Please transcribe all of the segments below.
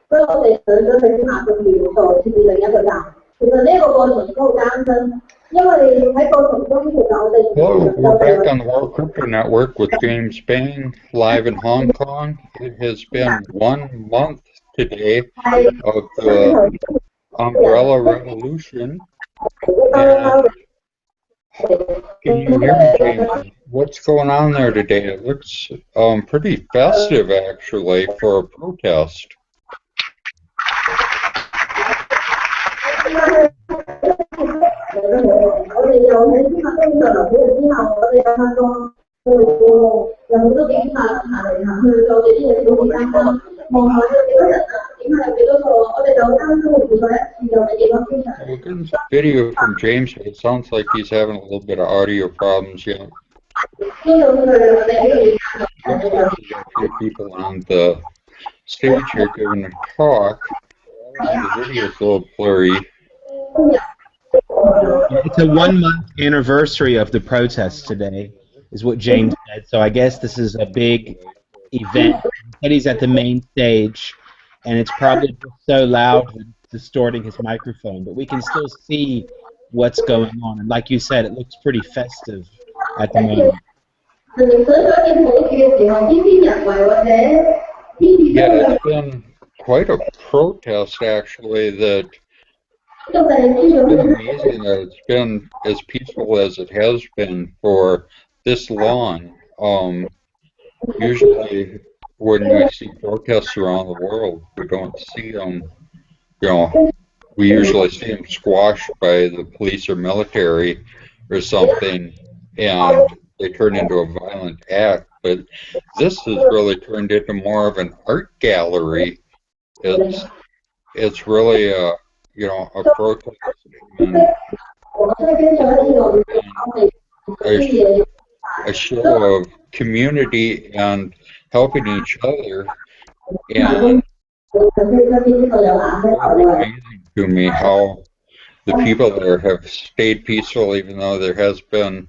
所以我哋上咗去下個苗度設置另一個站。其實呢個過程都好艱辛，因為喺過程中其實我哋 Hello, we're back on the World Crypto Network with James Bang, live in Hong Kong. It has been 1 month today of the Umbrella Revolution. And can you hear me, James? What's going on there today? It looks pretty festive, actually, for a protest. We're getting some video from James, but it sounds like he's having a little bit of audio problems yet. There's a few people on the stage here giving a talk. The video's a little blurry. It's a 1 month anniversary of the protests today, is what James said. So I guess this is a big event. He's at the main stage, and it's probably just so loud that it's distorting his microphone. But we can still see what's going on. And like you said, it looks pretty festive at the moment. Yeah, it's been quite a protest, actually, that it's been amazing that it's been as peaceful as it has been for this long. Usually when we see protests around the world, we don't see them, we usually see them squashed by the police or military or something, and they turn into a violent act. But this has really turned into more of an art gallery. It's really a protest and a show of community and helping each other, and it's amazing to me how the people there have stayed peaceful, even though there has been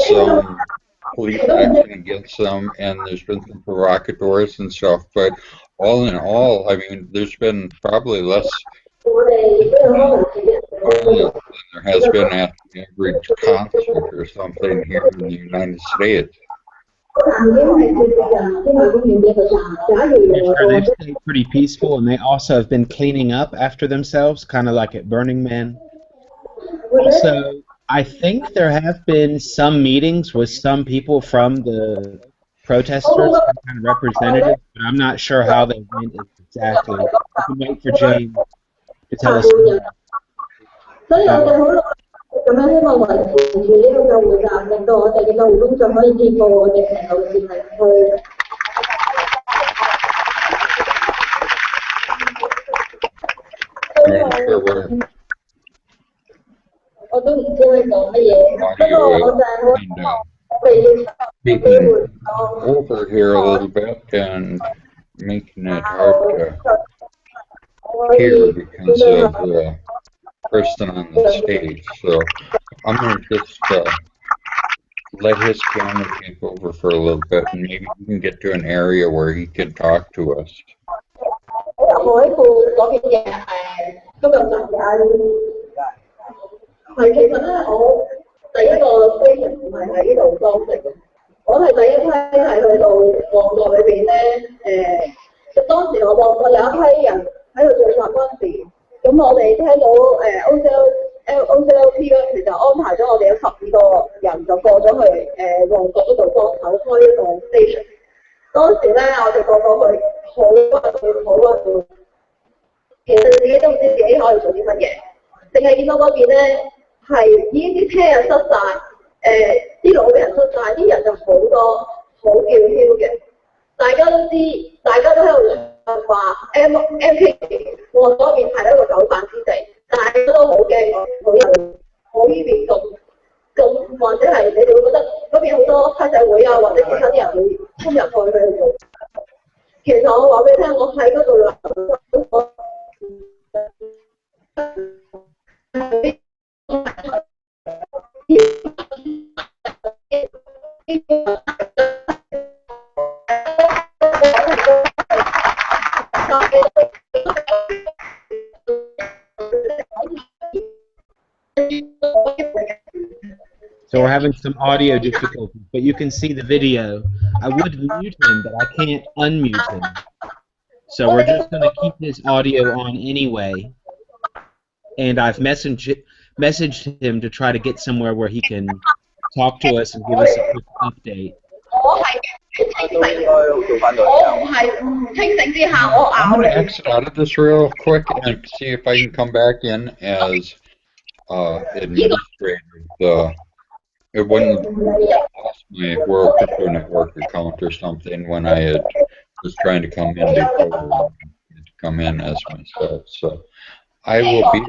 some police action against them, and there's been some provocateurs and stuff, but all in all, I mean, there's been probably less than there has been at the average concert or something here in the United States. They've stayed pretty peaceful, and they also have been cleaning up after themselves, kind of like at Burning Man. Also, I think there have been some meetings with some people from the protesters, kind of representatives, but I'm not sure how they went exactly. We can wait for James to tell us more. Speaking over here a little bit and making it hard to hear because of the person on the stage. So I'm going to just let his camera take over for a little bit, and maybe we can get to an area where he can talk to us. OCLP 咧，其實安排咗我哋有12個人就過咗去旺角嗰度幫手開一個 station。當時咧，我哋個個去好啊，其實自己都唔知自己可以做啲乜嘢，淨係見到嗰邊咧係已經啲車又塞晒，啲老人塞晒，啲人就好多，好叫囂嘅。大家都知，大家都喺度話 MK 旺嗰邊係一個九反之地。大家都好驚，好有好呢邊咁，或者係你哋會覺得嗰邊好多黑社會啊，或者其他啲人會衝入去做。其實我話俾你聽，我喺嗰度留 So we're having some audio difficulties, but you can see the video. I would mute him, but I can't unmute him. So we're just going to keep his audio on anyway. And I've messaged him to try to get somewhere where he can talk to us and give us a quick update. I'm going to exit out of this real quick and see if I can come back in as administrator. It wouldn't cost my World Crypto Network account or something when I was trying to come in before to come in as myself. So I will be.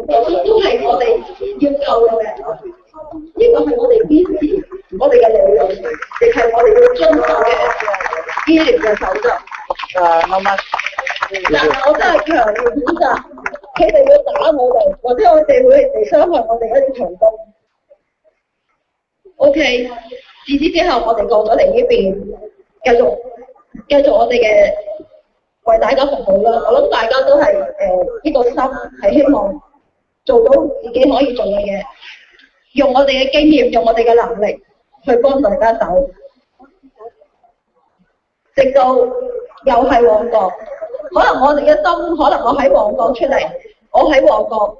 都係我哋要救嘅，呢個係我哋堅持我哋嘅理論，亦係我哋要遵守嘅醫療嘅守則。但係我真係強烈譴責，佢哋要打我哋，或者我哋會嚟傷害我哋一啲員工。OK， 自此之後，我哋過咗嚟呢邊，繼續我哋嘅為大家服務啦。我諗大家都係呢個心係希望做到自己可以做嘅嘢，用我哋嘅經驗，用我哋嘅能力去幫大家手，直到又係旺角。可能我哋嘅心，可能我喺旺角出嚟，我喺旺角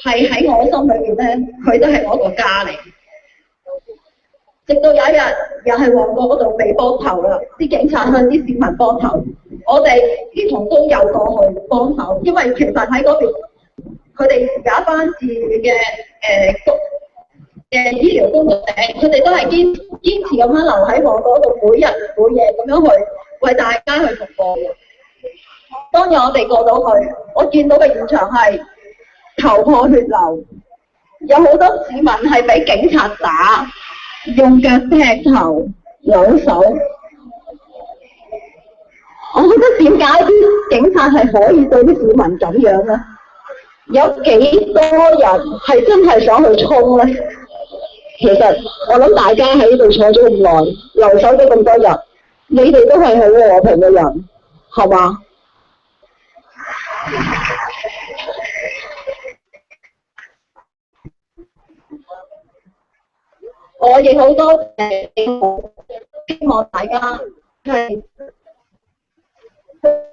係喺我心裏邊咧，佢都係我個家嚟。直到有一日，又係旺角嗰度被幫頭啦，啲警察向啲市民幫頭，我哋啲同工又過去幫手，因為其實喺嗰邊佢哋有一班自願嘅醫療工作者，佢哋都係堅持咁樣留喺旺角度，每日每夜咁樣去為大家去服務。當日我哋過到去，我見到嘅現場係頭破血流，有好多市民係俾警察打，用腳踢頭、扭手。我覺得點解啲警察係可以對啲市民咁樣呢？有幾多人係真係想去衝呢？其實我諗大家喺呢度坐咗咁耐，留守咗咁多日，你哋都係好和平嘅人，係嘛？我亦好多謝，希望大家係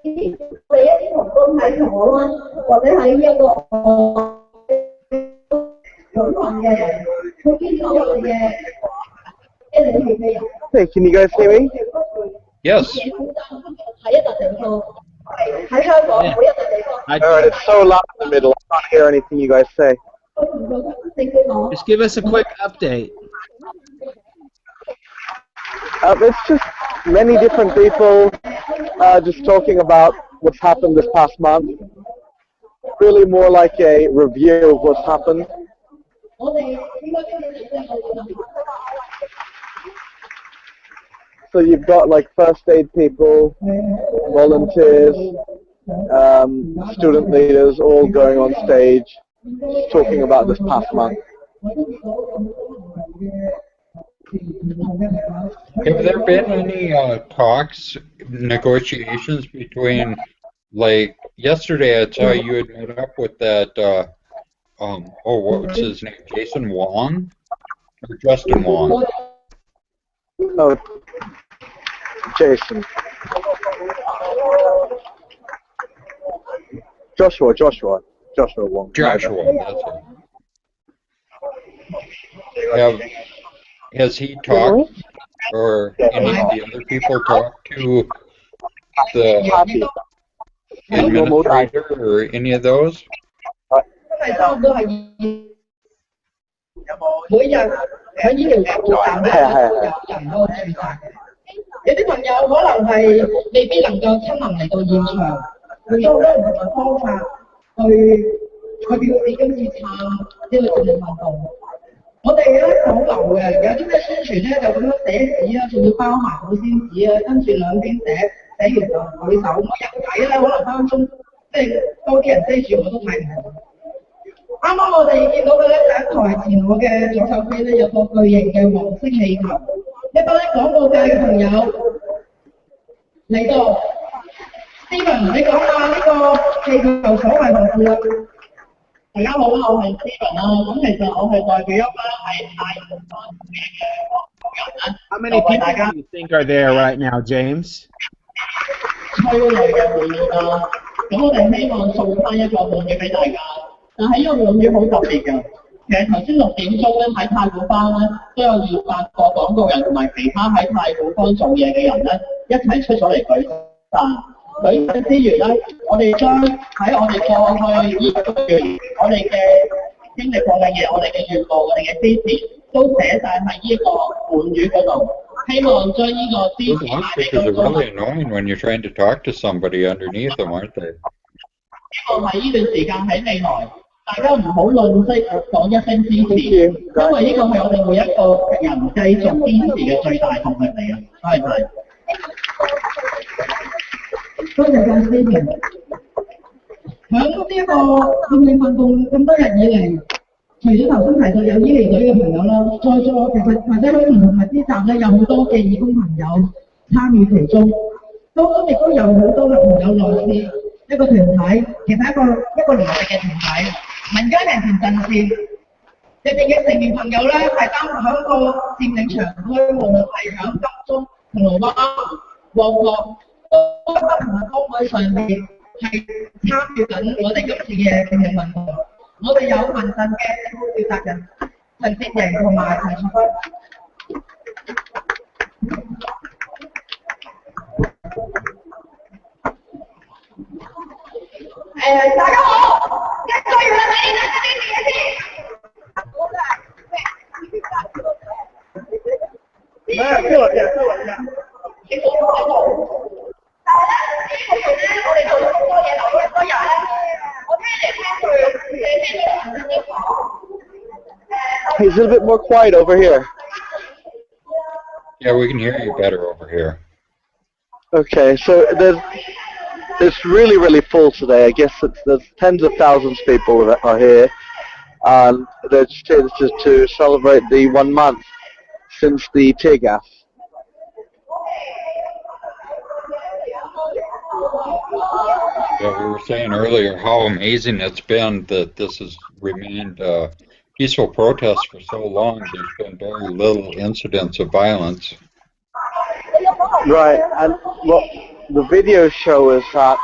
你一啲同工喺銅鑼灣或者喺一個有份嘅人，去堅守我哋嘅一連串嘅人。Hey, can you guys hear me? Yes. 喺一笪地方，喺香港每一笪地方。Alright, it's so loud in the middle. I can't hear anything you guys say. Just give us a quick update. It's just many different people just talking about what's happened this past month. Really more like a review of what's happened. So you've got like first aid people, volunteers, student leaders all going on stage talking about this past month. Have there been any talks, negotiations between, like, yesterday I saw you had met up with that, what's his name, Jason Wong? Or Justin Wong? Oh, Jason. Joshua Wong. Joshua, that's it. Has he talked, or any of the other people talked to the administrator or any of those? 每日喺醫療服務站咧有人多註冊嘅，有啲朋友可能係未必能夠親臨嚟到現場，用咗好多唔同嘅方法去表示今次撐呢個正面運動。我哋咧好流嘅，有啲咩宣傳咧就咁樣寫紙啊，仲要包埋保鮮紙啊，跟住兩邊寫完就舉手。我入睇咧，可能分分鐘即係多啲人遮住我都睇唔到。啱啱我哋見到嘅咧，喺台前我嘅左手邊咧有個巨型嘅黃色氣球，一班廣告界嘅朋友嚟到 ，Steven 你講下呢個氣球所謂何事啊？大家好啦，我係 Steven 啦。咁其實我係代表一班係泰國方面嘅工人啦， How many 就為 people 大家 do you think are there right now, James? 催淚嘅會議啦。咁我哋希望送翻一個會議俾大家，但係呢個會議好特別嘅。其實頭先6點鐘咧喺太古坊咧都有200個廣告人同埋其他喺太古坊做嘢嘅人咧一齊出咗嚟舉辦。舉辦之餘咧，我哋將喺我哋過去2個月我哋嘅經歷過嘅嘢，我哋嘅願望、我哋嘅支持都寫晒喺呢個本語嗰度，希望將呢個支 Those 持帶 loudspeakers 俾 are 到 really annoying when you're trying to talk to somebody underneath them, aren't they? 希望喺呢段時間喺未來，大家唔好吝嗇講一聲支持，因為呢個係我哋每一個人繼續堅持嘅最大動力嚟嘅。多謝晒。多謝晒 Stephen。響呢一個抗疫運動咁多日以嚟，除咗頭先提到有醫療隊嘅朋友啦，在座其實或者喺唔同物資站咧有好多嘅義工朋友參與其中，當中亦都有好多嘅朋友來自一個團體，其實一個聯繫嘅團體，民間人權陣線入邊嘅成員朋友咧係擔響個佔領場區，無論係響金鐘、銅鑼灣、旺角，都喺不同嘅崗位上面係參與緊我哋今次嘅抗疫運動。我哋有民陣嘅政務調查人陳哲瑩同埋陳淑芬。大家好，一個月啦，你哋大家支持一啲。好嘅，咩？過嚟嘅，過嚟嘅。其實我喺度，但係咧，我哋做咗咁多嘢，留咗咁多日咧，我聽嚟聽去，聽咗人哋講。Hey, it's a little bit more quiet over here. Yeah, we can hear you better over here. Okay, so it's really, really full today. I guess there's tens of thousands of people that are here. They're just to celebrate the 1 month since the tear gas. Yeah, we were saying earlier how amazing it's been that this has remained peaceful protest for so long. There's been very little incidents of violence. Right, and what the videos show is that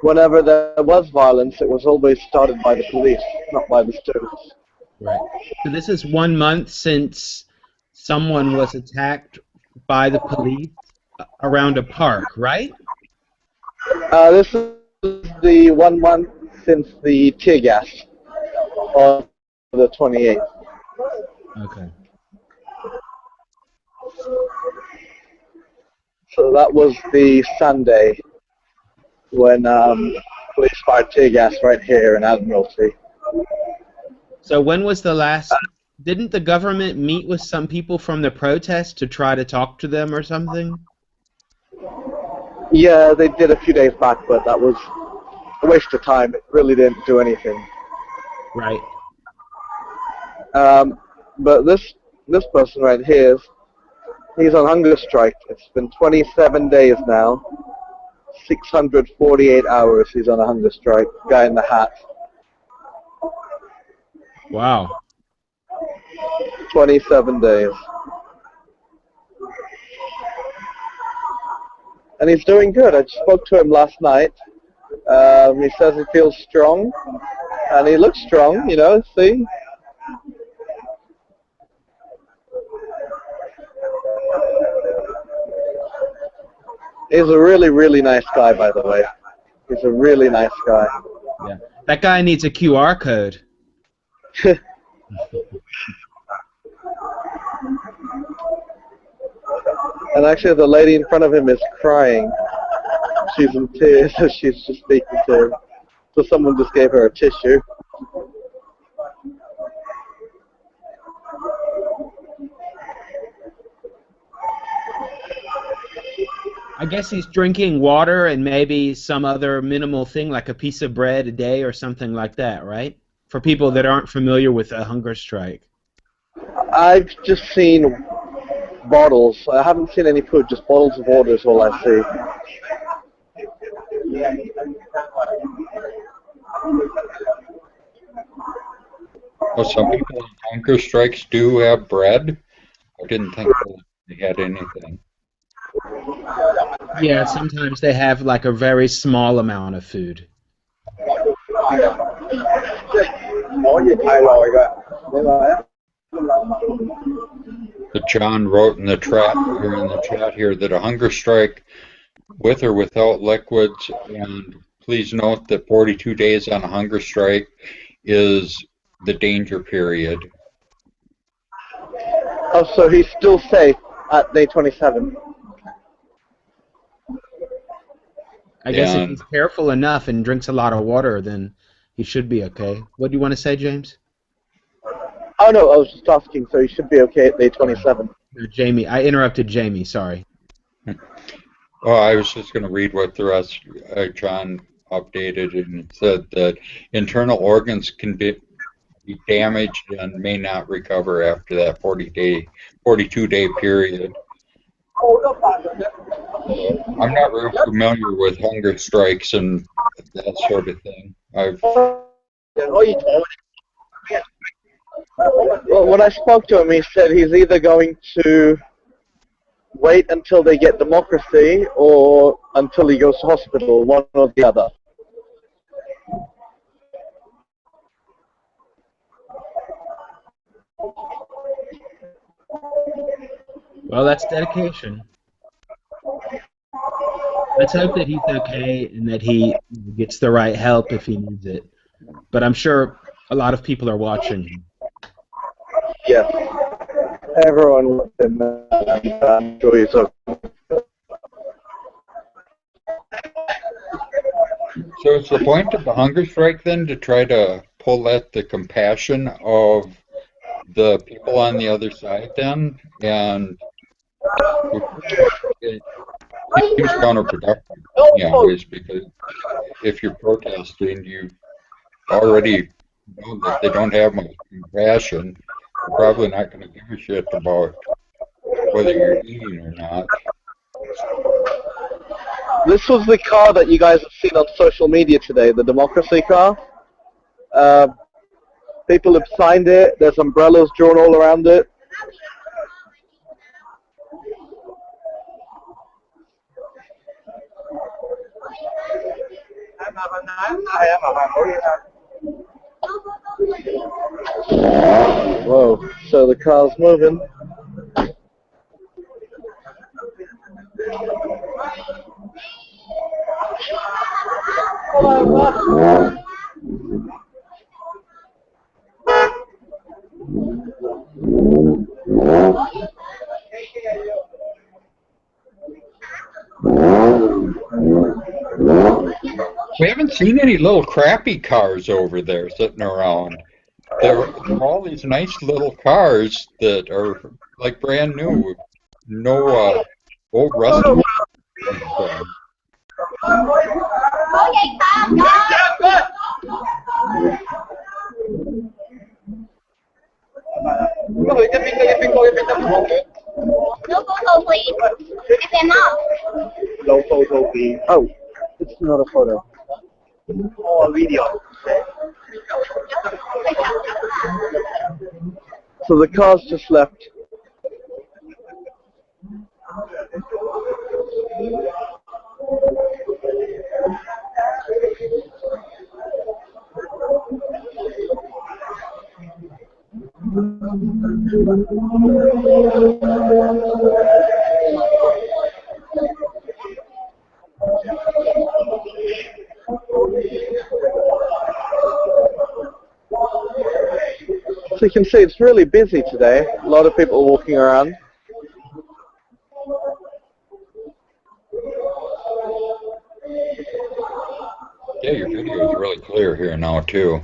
whenever there was violence, it was always started by the police, not by the students. Right. So this is 1 month since someone was attacked by the police around a park, right? This is the 1 month since the tear gas on the 28th. Okay. So that was the Sunday when police fired tear gas right here in Admiralty. So when was the last... Didn't the government meet with some people from the protest to try to talk to them or something? Yeah, they did a few days back, but that was a waste of time. It really didn't do anything. Right. But this person right here, he's on hunger strike. It's been 27 days now. 648 hours he's on a hunger strike. Guy in the hat. Wow. 27 days. And he's doing good. I spoke to him last night. He says he feels strong. And he looks strong, you know, see? He's a really, really nice guy, by the way. He's a really nice guy. Yeah. That guy needs a QR code. And actually the lady in front of him is crying. She's in tears as she's just speaking to him. So someone just gave her a tissue. I guess he's drinking water and maybe some other minimal thing like a piece of bread a day or something like that, right? For people that aren't familiar with a hunger strike. I've just seen bottles. I haven't seen any food, just bottles of water is all I see. Well, some people on hunger strikes do have bread. I didn't think they had anything. Yeah, sometimes they have like a very small amount of food. But John wrote in the chat here that a hunger strike with or without liquids, and please note that 42 days on a hunger strike is the danger period. Oh, so he's still safe at day 27. I guess if And he's careful enough and drinks a lot of water, then he should be okay. What do you want to say, James? Oh no, I was just asking, so he should be okay at day 27. Jamie, I interrupted Jamie, sorry. well, I was just going to read what the rest John updated, and it said that internal organs can be damaged and may not recover after that 42-day period. I'm not real familiar with hunger strikes and that sort of thing. Well, when I spoke to him, he said he's either going to wait until they get democracy or until he goes to hospital, one or the other. Well, that's dedication. Let's hope that he's okay and that he gets the right help if he needs it. But I'm sure a lot of people are watching him. Yes. Everyone wants him. I'm sure he's okay. So it's the point of the hunger strike then to try to pull at the compassion of the people on the other side then, and it seems counterproductive in ways, because if you're protesting, you already know that they don't have much compassion. They're probably not going to give a shit about whether you're eating or not. This was the car that you guys have seen on social media today, the democracy car. People have signed it. There's umbrellas drawn all around it. Whoa, so the car's moving. We haven't seen any little crappy cars over there sitting around. There are all these nice little cars that are like brand new, no old rusty. No photo, please. I cannot. No photo, please. Oh, it's not a photo. Oh, a video. So the car's just left. So you can see it's really busy today. A lot of people walking around. Yeah, your video is really clear here now too.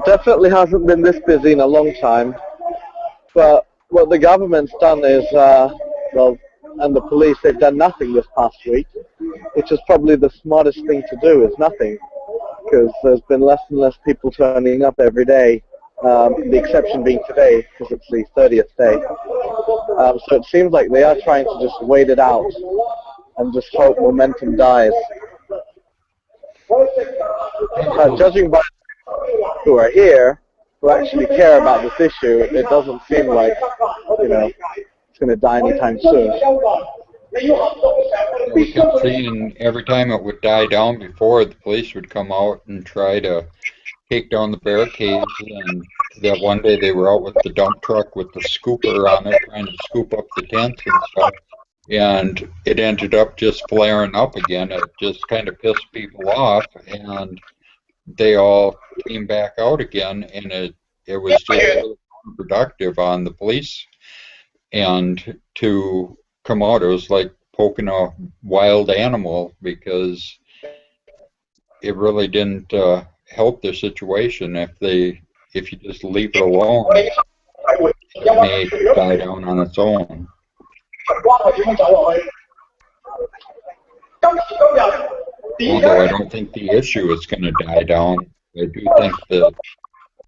Definitely hasn't been this busy in a long time. But what the government's done is, well, and the police, they've done nothing this past week, which is probably the smartest thing to do, is nothing. Because there's been less and less people turning up every day, the exception being today, because it's the 30th day. So it seems like they are trying to just wait it out and just hope momentum dies. judging by who are here, who actually care about this issue, it doesn't seem like, it's going to die anytime soon. We kept seeing every time it would die down before, the police would come out and try to take down the barricades, and that one day they were out with the dump truck with the scooper on it trying to scoop up the tents and stuff, and it ended up just flaring up again. It just kind of pissed people off, and they all came back out again, and it was just really productive on the police and to come out. It was like poking a wild animal, because it really didn't help their situation. If you just leave it alone, it may die down on its own. Although I don't think the issue is going to die down, I do think that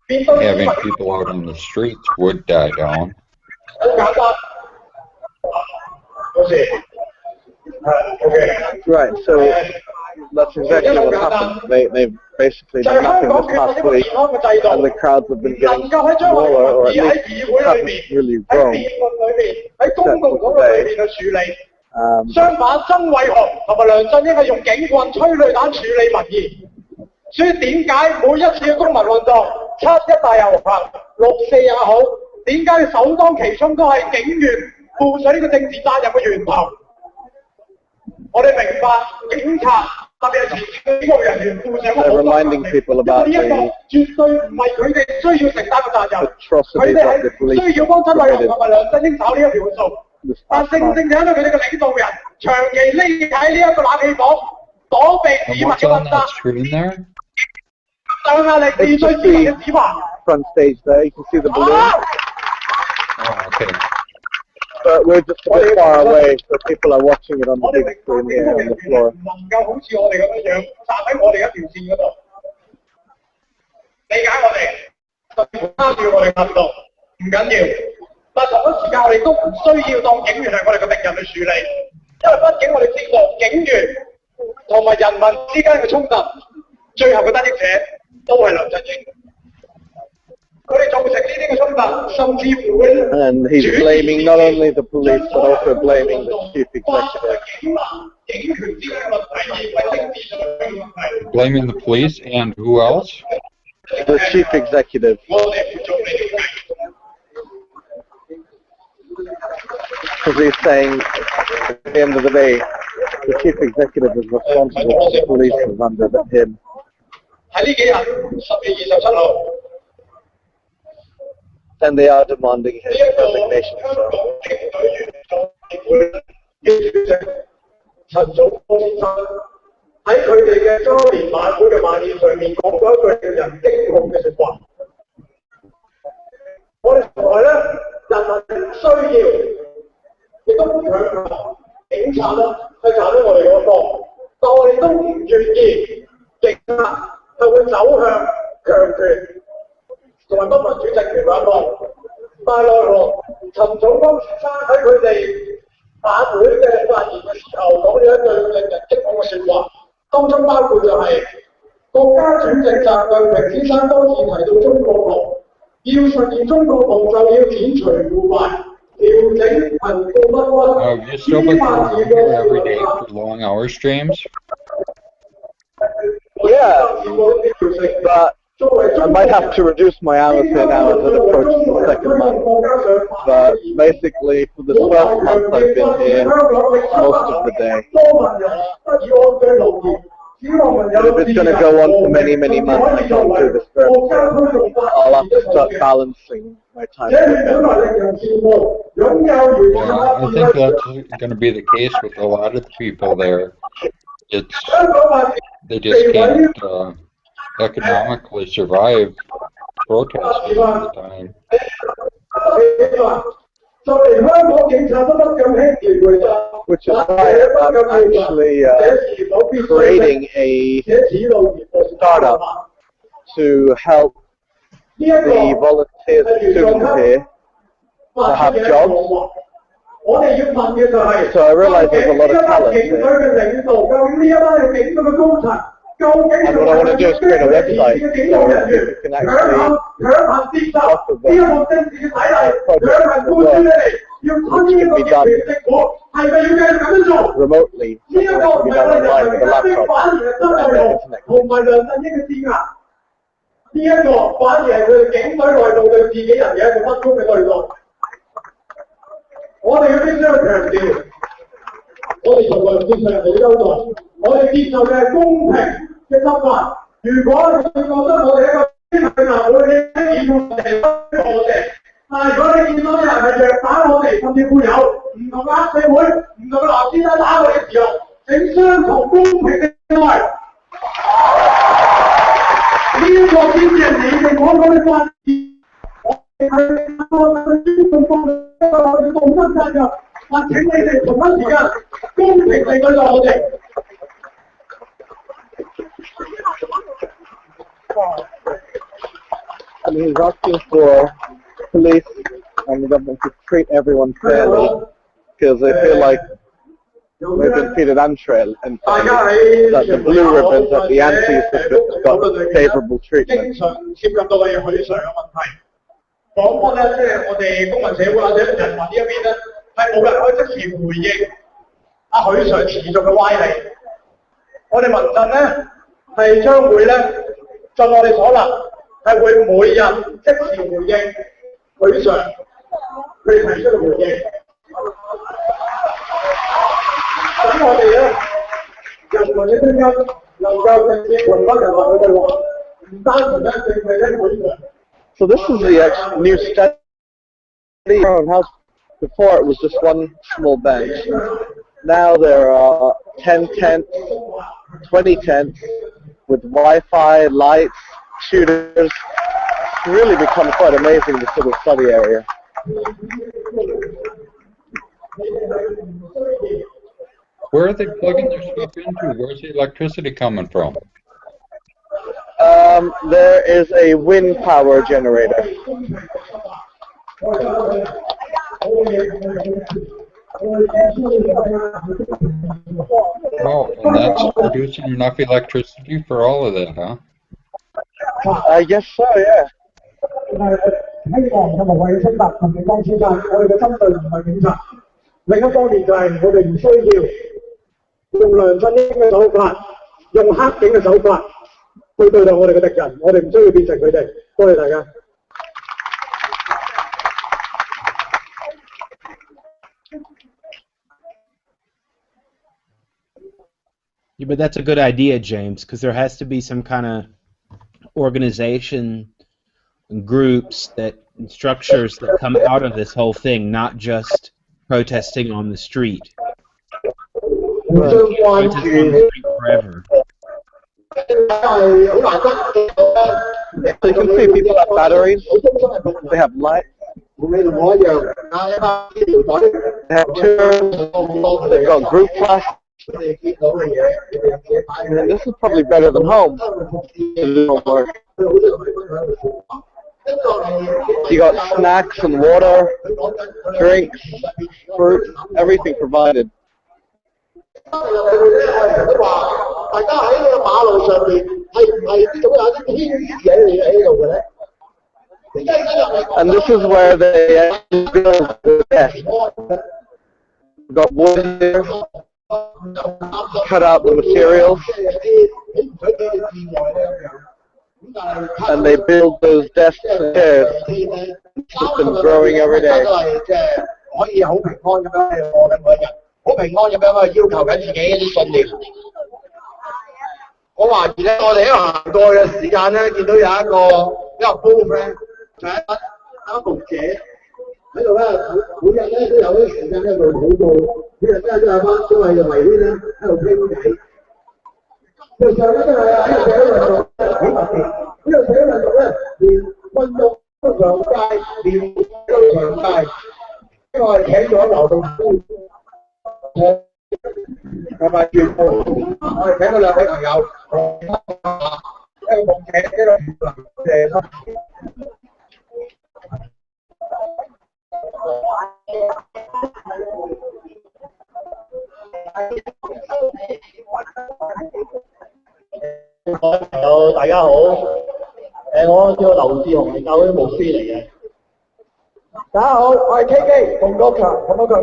having people out on the streets would die down. Right, so that's exactly what happened. They've basically done nothing this past week, and the crowds have been getting smaller, or at least haven't really grown, except for today. 相反，曾偉雄同埋梁振英係用警棍、催淚彈處理民意，所以點解每一次嘅公民運動、7·1大遊行、6·4也好，點解首當其衝都係警員負上呢個政治責任嘅源頭？我哋明白警察特別係前警務人員負上好多責任，但係呢一個絕對唔係佢哋需要承擔嘅責任，佢哋係需要幫曾偉雄同埋梁振英找呢一條數。 但正正就因為佢哋嘅領導人長期匿喺呢一個冷氣房，躲避市民嘅問責，上壓力面對市民嘅指罵。Front stage there, you can see the balloon. Oh, okay. But we're just a bit far away, so people are watching it on the big screen here on the floor. 唔能夠好似我哋咁樣樣站喺我哋一條線嗰度，理解我哋，參與我哋運動唔緊要。 但同一時間，我哋都唔需要當警員係我哋嘅敵人去處理，因為畢竟我哋知道警員同埋人民之間嘅衝突，最後嘅得益者都係梁振英。佢哋造成呢啲嘅衝突，甚至乎會 And he's blaming not only the police but also blaming the chief executive. Blaming the police and who else? The chief executive. Because he's saying, at the end of the day, the chief executive is responsible for the police is under him. And they are demanding his resignation. You still been here every day for long hour streams? Yeah, but I might have to reduce my hours here now as it approaches the second month. But basically, for the first month I've been here most of the day. If it's going to go on for many, many months, I can't do this forever. I'll have to start balancing my time. Yeah, I think that's going to be the case with a lot of the people there. They just can't economically survive protesting all the time. Which is why I'm actually creating a startup to help the volunteers and students here to have jobs. So I realize there's a lot of talent here. And what I want to do is create a website so you can actually work with them projects as well, which can be done remotely, which can be done online with a laptop and internet. 呢一個反而係佢哋警隊內部對自己人嘅一個不公嘅對待。我哋必須要強調，我哋從來唔接受人哋嘅優待，我哋接受嘅係公平嘅執法。如果你覺得我哋一個經濟難會嘅議會係我哋，但係如果你見到啲人係虐打我哋，甚至會有唔同嘅黑社會、唔同嘅藍絲帶打我哋嘅時候，請相同公平嘅對待。 呢一個先至係你哋講嘅法治，我哋係我哋尊重法律，我哋道德責任，或請你哋同一時間公平地對待我哋。And he's asking for police and the government to treat everyone fairly because they feel like they've been treated unfairly and that the blue ribbons, that the anti-Pacifics got favourable 經 treatment. 常涉及到嘅許常嘅問題。講翻咧，即係我哋公民社會或者人民呢一邊咧，係冇人可以即時回應許常持續嘅歪理。我哋民陣咧係將會咧盡我哋所能，係會每日即時回應許常佢哋提出嘅回應。 咁我哋咧，人民嘅聲音能夠直接同翻人民嘅對話，唔單純咧淨係咧許常。So this is the new study house. Before it was just one small bench. Now there are 10 tents, 20 tents with Wi-Fi, lights, shooters. It's really become quite amazing, this little study area. Where are they plugging their stuff into? Where's the electricity coming from? There is a wind power generator. Oh, and that's producing enough electricity for all of that, huh? I guess so, yeah. 希望嘅無謂衝突同警方之間，我哋嘅針對唔係警察。另一方面就係我哋唔需要用梁振英嘅手法，用黑警嘅手法去對待我哋嘅敵人，我哋唔需要變成佢哋。多謝大家。Yeah, but that's a good idea, James, because there has to be some kind of organization, groups, and structures that come out of this whole thing, not just protesting on the street. Protesting on the street forever. So you can see people have batteries, they have lights, they have tours, they've got group classes. And this is probably better than home. You got snacks and water, drinks, fruit, everything provided. And this is where they build the desk. Got wood here, cut out the materials, and they build those desks and chairs. It's been growing every day. 可以好平安咁樣去過緊每日，好平安咁樣去要求緊自己一啲信念。我懷疑咧，我哋一行過嘅時間咧，見到有一個 booth 咧，就係一個牧者喺度咧，每日咧都有啲時間喺度禱告，每日咧都有班都係圍圈咧喺度傾偈。其實咧真係啊，呢個社會運動幾特別，呢個社會運動咧連運動都上街，連都上街。 因為我哋請咗流動夫同埋傳道，我哋請咗兩位朋友，一個牧者，一個傳道者。友大家好，我叫劉志雄，係教會牧師嚟嘅。大家好，我係 KK 洪國強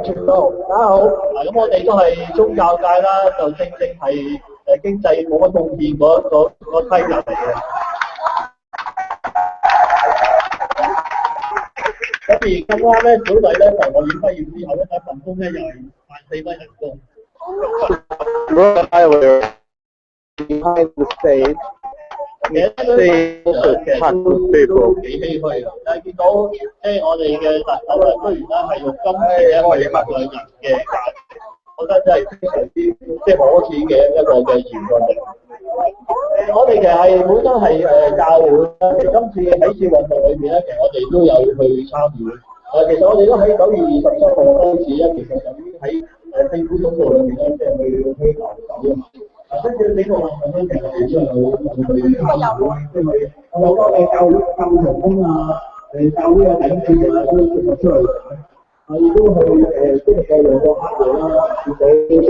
傳道。大家好，咁我哋都係宗教界啦，就正係經濟冇乜貢獻嗰批人嚟嘅。咁而咁啱咧，小弟咧就我院畢業之後咧，第一份工咧又係14蚊人工。Behind the stage, they also touch the people. 幾唏噓啊！但係見到即係我哋嘅特首咧，居然咧係用金錢咧去衡量人嘅價值，我覺得真係非常之即係可恥嘅一個嘅言論嚟。我哋其實係本身係教會啦，其實今次喺次運動裏邊咧，其實我哋都有去參與。其實我哋都喺9月23號開始咧，其實就已經喺政府總部裏邊咧，即係去留守啊。跟住呢個運動咧，其實我哋都有去參與，因為好多嘅教同工啊，教會嘅領袖啊，都出嚟。亦都去即係用個客戶啦，或者即係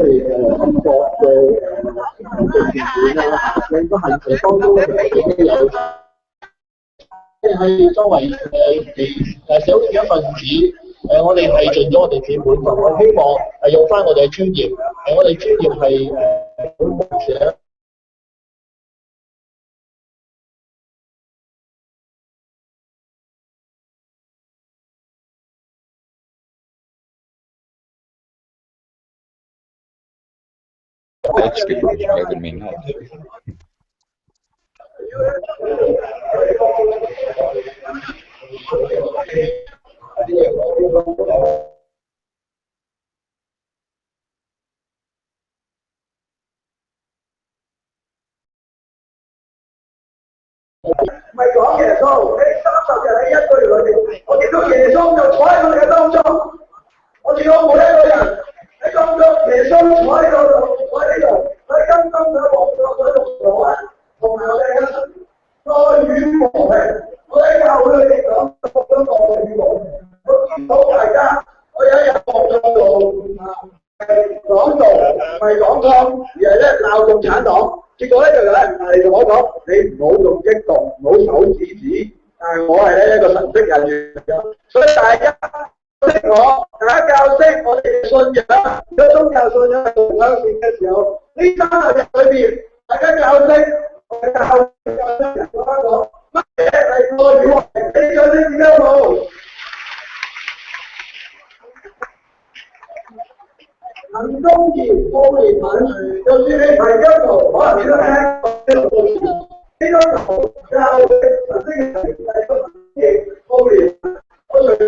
中國嘅事件啦，令到行程當中咧其實都有，即係作為社會嘅一份子，我哋係盡咗我哋自己本分，我希望用翻我哋嘅專業，我哋專業係本牧者。That stupid's driving me nuts.唔係講耶穌，喺30日喺1個月裏面，我見到耶穌就坐喺我哋嘅當中，我見到每一個人喺當中，耶穌坐喺度，坐喺呢度，喺金鐘嘅皇座嗰度坐啊，同埋我哋嘅愛與和平，我喺教會裏邊講愛與和平，我見到大家，我有一日講咗講道，唔係講錯，而係咧鬧共產黨。結果咧就有人嚟同我講：你唔好咁激動，唔好手指指。但係我係咧一個神職人員，所以大家識我，大家教識我哋嘅信仰。如果宗教信仰係同相連嘅時候，呢30日裏邊，大家教識我哋教識人講乜嘢係愛與和平，你教識點樣冇？行公義、公義品，就算你係基督徒，可能你都聽過基督徒教嘅神聖嘅係公義、公義。我除咗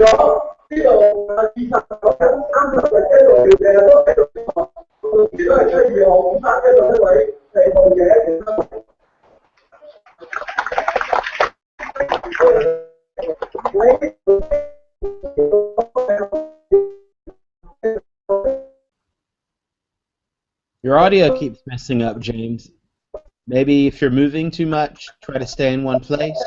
呢度29日、30日一路嘅都喺度講，到時都係7月5日一度一位地務者。Your audio keeps messing up, James. Maybe if you're moving too much, try to stay in one place.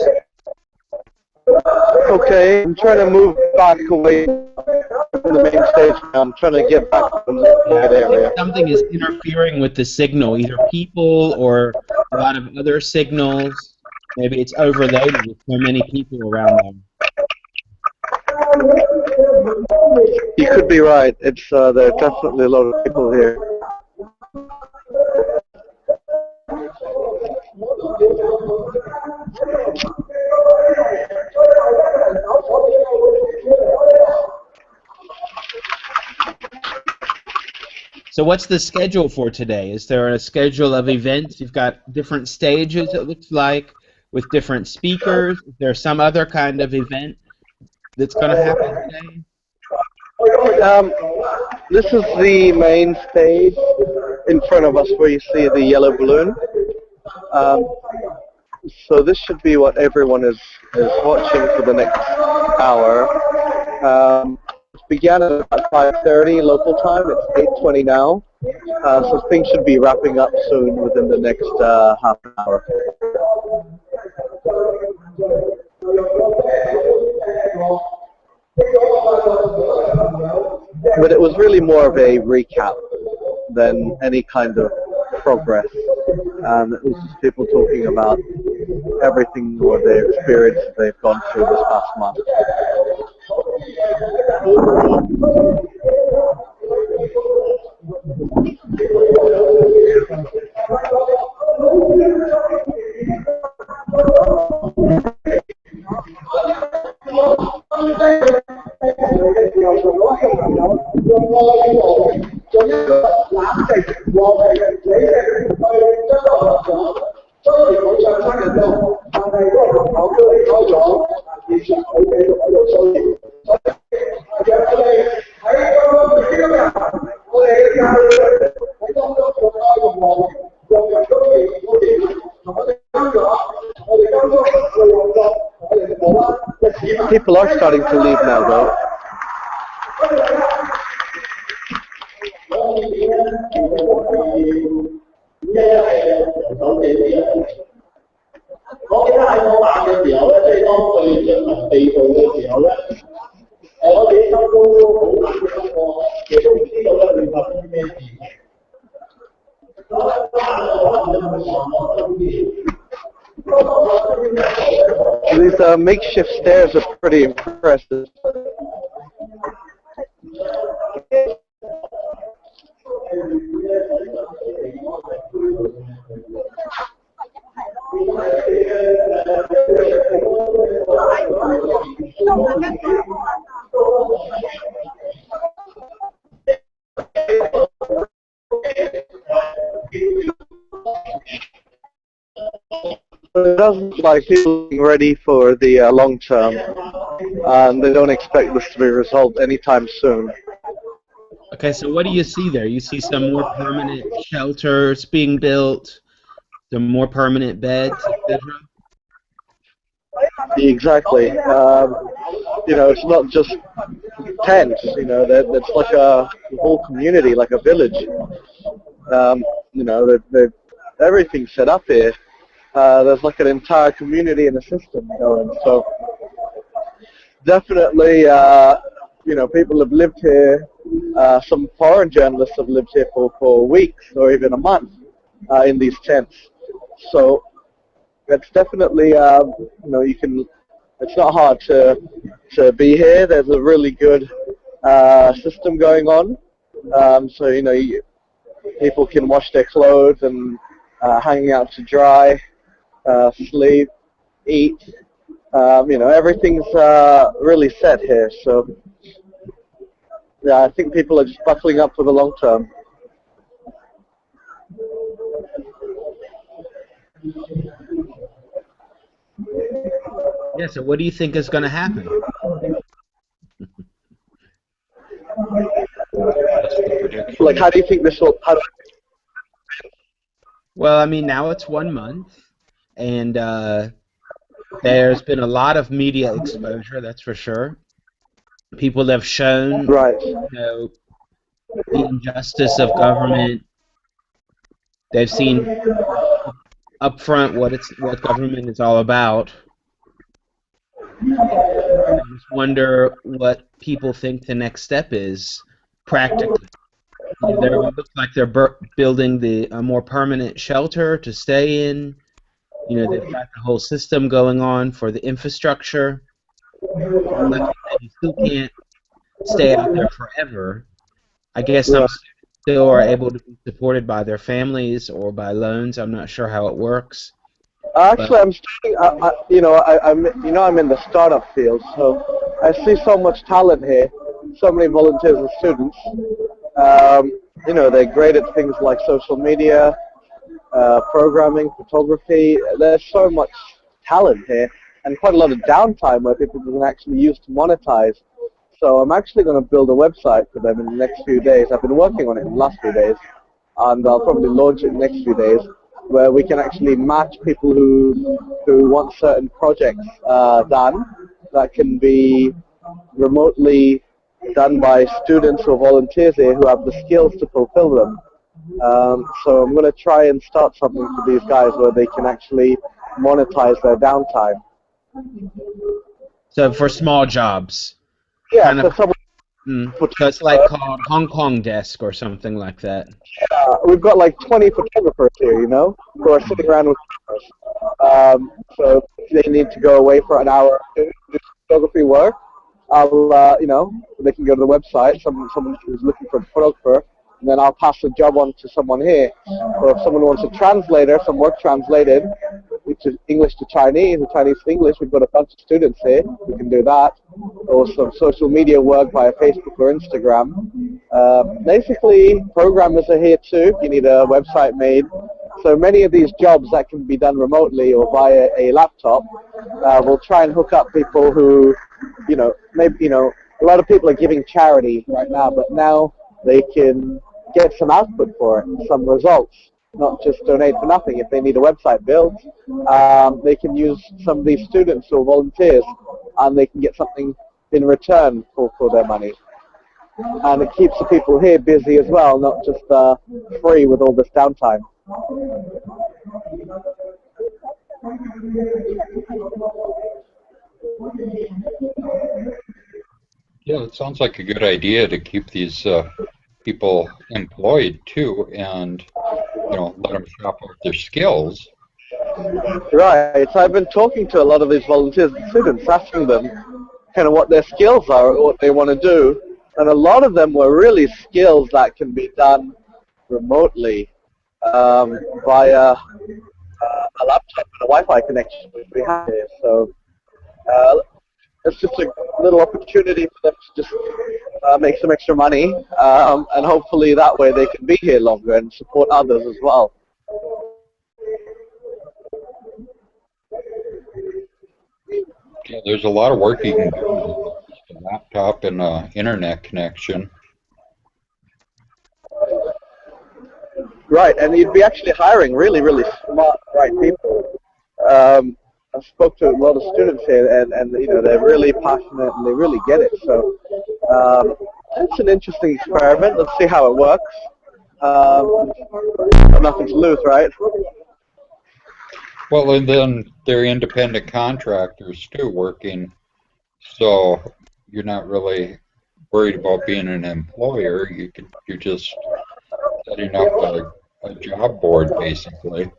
Okay, I'm trying to move back away from the main stage now. I'm trying to get back from that area. Something is interfering with the signal, either people or a lot of other signals. Maybe it's overloaded with so many people around them. You could be right. It's there are definitely a lot of people here. So what's the schedule for today? Is there a schedule of events? You've got different stages, it looks like, with different speakers. Is there some other kind of event that's going to happen today? This is the main stage in front of us where you see the yellow balloon. So this should be what everyone is watching for the next hour. It began at about 5:30 local time. It's 8:20 now. So things should be wrapping up soon within the next half an hour. But it was really more of a recap than any kind of progress. and it was just people talking about everything or their experience they've gone through this past month. People are starting to leave now, though. These makeshift stairs are pretty impressive. It doesn't look like people are getting ready for the long term, and they don't expect this to be resolved anytime soon. Okay, so what do you see there? You see some more permanent shelters being built, some more permanent beds, etc. Exactly. You know, it's not just tents. You know, it's like a whole community, like a village. You know, they've everything set up here. There's like an entire community and a system going. So definitely, you know, people have lived here. Some foreign journalists have lived here for weeks or even a month in these tents. So it's definitely, you know, you can. It's not hard to be here. There's a really good system going on. So you know, people can wash their clothes and hang out to dry, sleep, eat. You know, everything's really set here. So yeah, I think people are just buckling up for the long term. Yeah, so what do you think is going to happen? Like, how do you think this will? Well, I mean, now it's 1 month, and there's been a lot of media exposure, that's for sure. People have shown, Right. you know, the injustice of government. They've seen up front what government is all about. I just wonder what people think the next step is practically. You know, it looks like they're building a more permanent shelter to stay in. You know, they've got the whole system going on for the infrastructure. And like you said, you still can't stay out there forever. I guess some students still are able to be supported by their families or by loans. I'm not sure how it works. Actually, I'm starting. You know, I'm in the startup field, so I see so much talent here. So many volunteers and students. You know, they're great at things like social media, programming, photography. There's so much talent here, and quite a lot of downtime where people can actually use to monetize. So I'm actually going to build a website for them in the next few days. I've been working on it in the last few days, and I'll probably launch it in the next few days, where we can actually match people who want certain projects done that can be remotely done by students or volunteers here who have the skills to fulfill them. So I'm going to try and start something for these guys where they can actually monetize their downtime. So for small jobs. Yeah, kind of So it's like called Hong Kong Desk or something like that. We've got like 20 photographers here, you know, who are sitting around with cameras. So if they need to go away for an hour to do photography work, I'll, you know, they can go to the website, someone who's looking for a photographer, and then I'll pass the job on to someone here. Or if someone wants a translator, some work translated, which is English to Chinese, or Chinese to English, we've got a bunch of students here who can do that. Or some social media work via Facebook or Instagram. Basically, programmers are here too, if you need a website made. So many of these jobs that can be done remotely or via a laptop, we'll try and hook up people who, you know, maybe, you know, a lot of people are giving charity right now, but now they can get some output for it, some results, not just donate for nothing. If they need a website built, they can use some of these students or volunteers, and they can get something in return for their money. And it keeps the people here busy as well, not just free with all this downtime. Yeah, it sounds like a good idea to keep these people employed too, and you know, let them shop out their skills. Right. So I've been talking to a lot of these volunteers and students, asking them kind of what their skills are, or what they want to do, and a lot of them were really skills that can be done remotely via a laptop and a Wi-Fi connection, which we have here. So it's just a little opportunity for them to just make some extra money, and hopefully that way they can be here longer and support others as well. Yeah, there's a lot of work you can do with a laptop and an internet connection. Right, and you'd be actually hiring really, really smart, bright people. I spoke to a lot of students here, and you know, they're really passionate and they really get it. So it's an interesting experiment. Let's see how it works. Nothing to lose, right? Well, and then they're independent contractors too, working, so you're not really worried about being an employer. You're just setting up a job board, basically.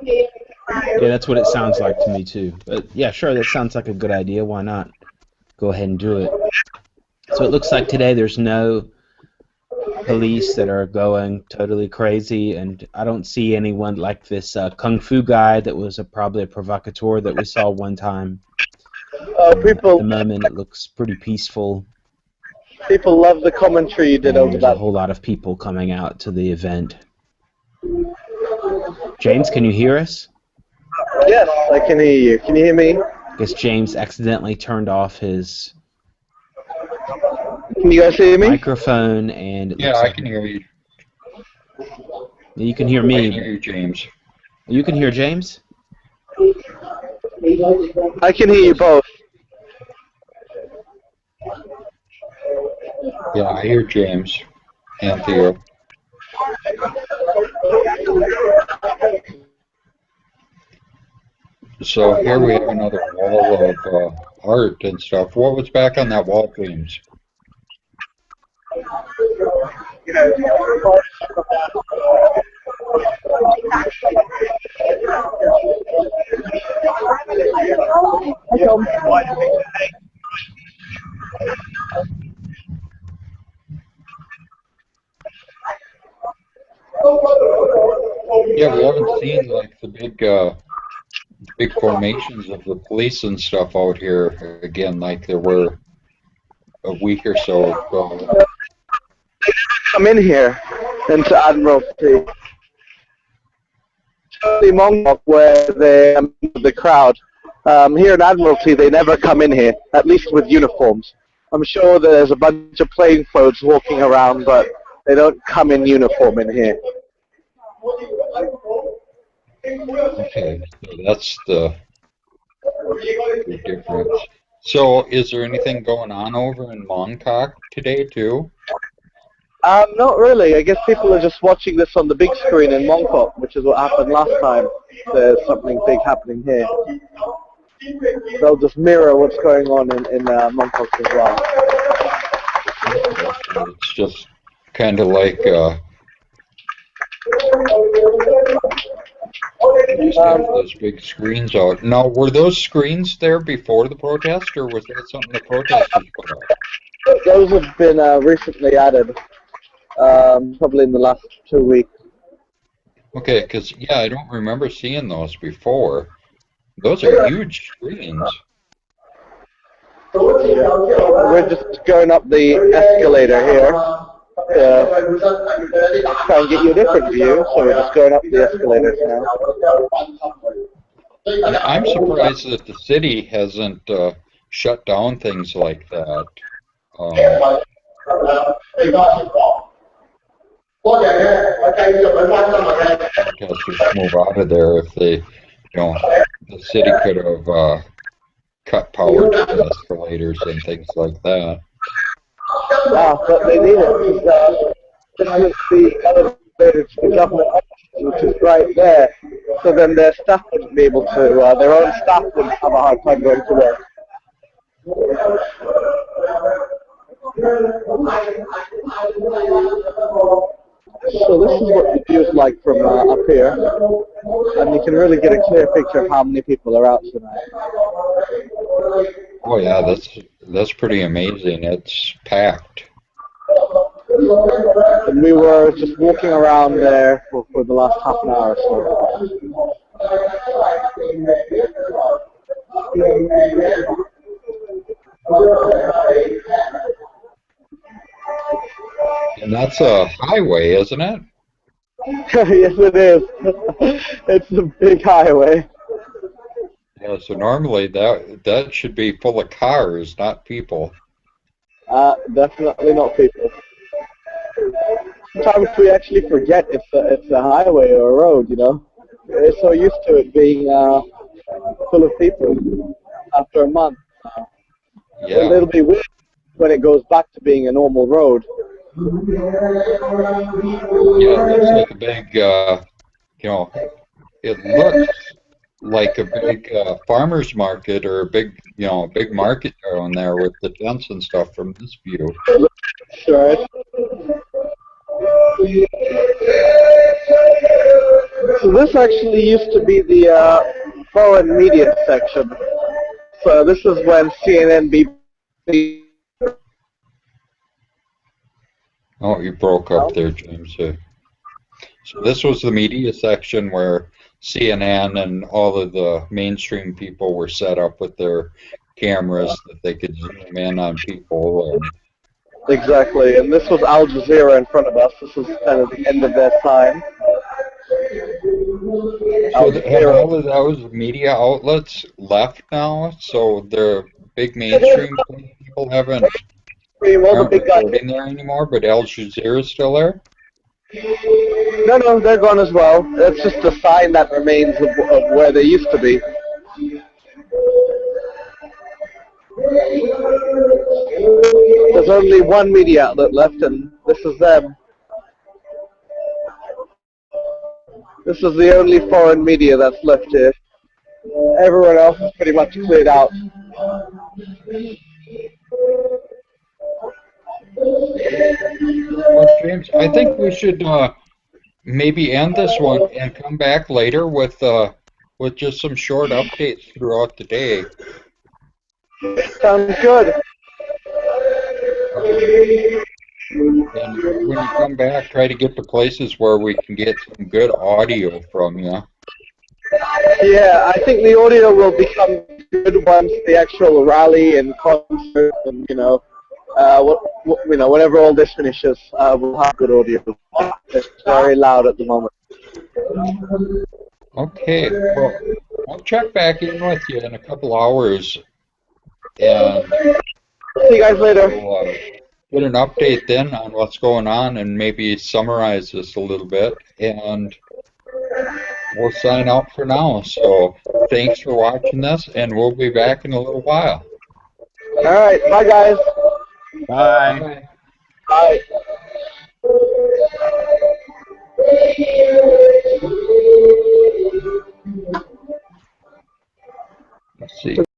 Yeah, that's what it sounds like to me too. But yeah, sure, that sounds like a good idea. Why not? Go ahead and do it. So it looks like today there's no police that are going totally crazy, and I don't see anyone like this kung fu guy that was probably a provocateur that we saw one time. At the moment, it looks pretty peaceful. People love the commentary you did over that. There's a whole lot of people coming out to the event. James, can you hear us? Yes, I can hear you. Can you hear me? I guess James accidentally turned off his Can you guys hear me? microphone, and it Yeah, looks I like can hear you. you can hear I can me. hear you, James. You can hear James? I can hear you both. Yeah, I hear James and Theo. So here we have another wall of art and stuff. What was back on that wall, James? Yeah, we haven't seen like the big formations of the police and stuff out here again, like there were a week or so ago. Come in here into Admiralty. The Mongkok, where they the crowd. Here in Admiralty, they never come in here, at least with uniforms. I'm sure there's a bunch of plainclothes walking around, but they don't come in uniform in here. Okay, so that's the difference. So is there anything going on over in Mongkok today too? Not really. I guess people are just watching this on the big screen in Mongkok, which is what happened last time. There's something big happening here. they'll just mirror what's going on in Mongkok as well. It's just kind of like just have those big screens out. Now, were those screens there before the protest, or was that something the protesters put up? Those have been recently added, probably in the last 2 weeks. Okay, because, yeah, I don't remember seeing those before. Those are huge screens. We're just going up the escalator here. Try and get you a different view, so we're just going up the escalators now. And I'm surprised that the city hasn't shut down things like that. Protesters move out of there if they, the city could have cut power to the escalators and things like that. Yeah, but they need it. This is the elevator to the government office, which is right there. So then their staff wouldn't be able to, their own staff would have a hard time going to work. So this is what the view is like from up here, and you can really get a clear picture of how many people are out tonight. Oh yeah, that's pretty amazing. It's packed. And we were just walking around there for the last half an hour or so. And that's a highway, isn't it? Yes, it is. It's a big highway. Yeah, so normally that should be full of cars, not people. Definitely not people. Sometimes we actually forget it's a highway or a road, We're so used to it being full of people after a month. Yeah. It'll be weird when it goes back to being a normal road. Yeah, it looks like a big, it looks like a big farmer's market or a big, big market down there with the tents and stuff from this view. Sure. So this actually used to be the foreign media section. So this is when CNN, BBC. Oh, you broke up there, James. So this was the media section where CNN and all of the mainstream people were set up with their cameras that they could zoom in on people. Exactly, and this was Al Jazeera in front of us. This was kind of the end of their time. So have all of those media outlets left now? So the big mainstream people aren't reporting there anymore, but Al Jazeera is still there? No, they're gone as well. That's just a sign that remains of where they used to be. There's only one media outlet left, and this is them. This is the only foreign media that's left here. Everyone else is pretty much cleared out. Well, James, I think we should maybe end this one and come back later with just some short updates throughout the day. Sounds good. And when you come back, try to get to places where we can get some good audio from you. Yeah, I think the audio will become good once the actual rally and concert and whenever all this finishes, we'll have good audio. It's very loud at the moment. Okay, well, I'll check back in with you in a couple hours, and see you guys later. We'll get an update then on what's going on and maybe summarize this a little bit, and we'll sign out for now. So thanks for watching this, and we'll be back in a little while. All right, bye guys. Bye. Bye. See.